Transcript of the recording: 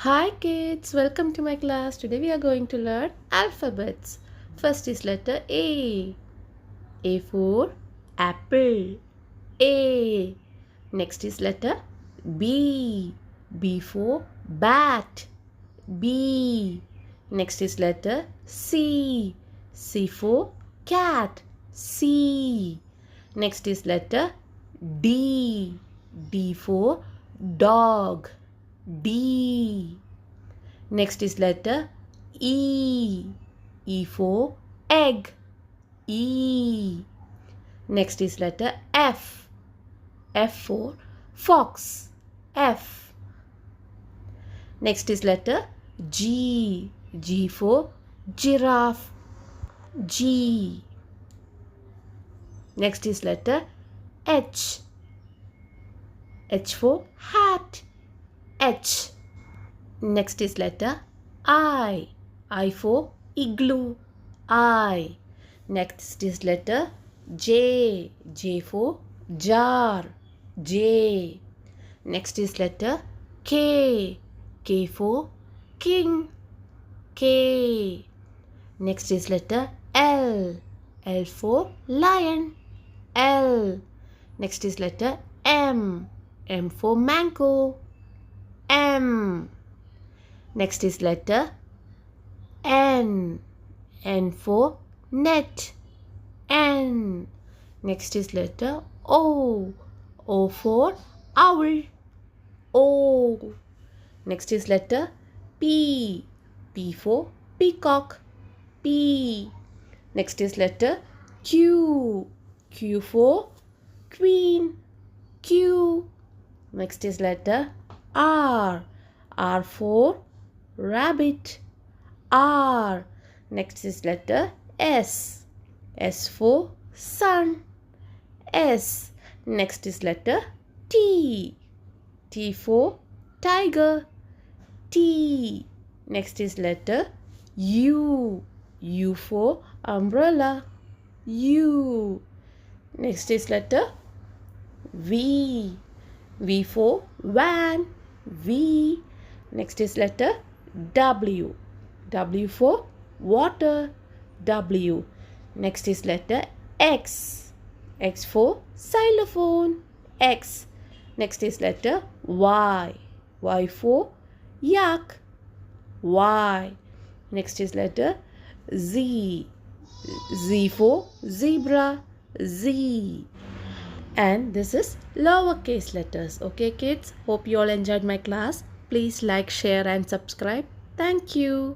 Hi kids, welcome to my class. Today we are going to learn alphabets. First is letter A. A for apple. A. Next is letter B. B for bat. B. Next is letter C. C for cat. C. Next is letter D. D for dog. D. Next is letter E. E for egg. E. Next is letter F. F for fox. F. Next is letter G. G for giraffe. G. Next is letter H. H for hat. H. Next is letter I. I for igloo. I. Next is letter J. J for jar. J. Next is letter K. K for king. K. Next is letter L. L for lion. L. Next is letter M. M for mango. M. Next is letter N. N for net. N. Next is letter O. O for owl. O. Next is letter P. P for peacock. P. Next is letter Q. Q for queen. Q. Next is letter R. R for rabbit. R. Next is letter S. S for sun. S. Next is letter T. T for tiger. T. Next is letter U. U for umbrella. U. Next is letter V. V for van. V. Next is letter W. W for water. W. Next is letter X. X for xylophone. X. Next is letter Y. Y for yak. Y. Next is letter Z. Z for zebra. Z. And this is lowercase letters. Okay kids, hope you all enjoyed my class. Please like, share and subscribe. Thank you.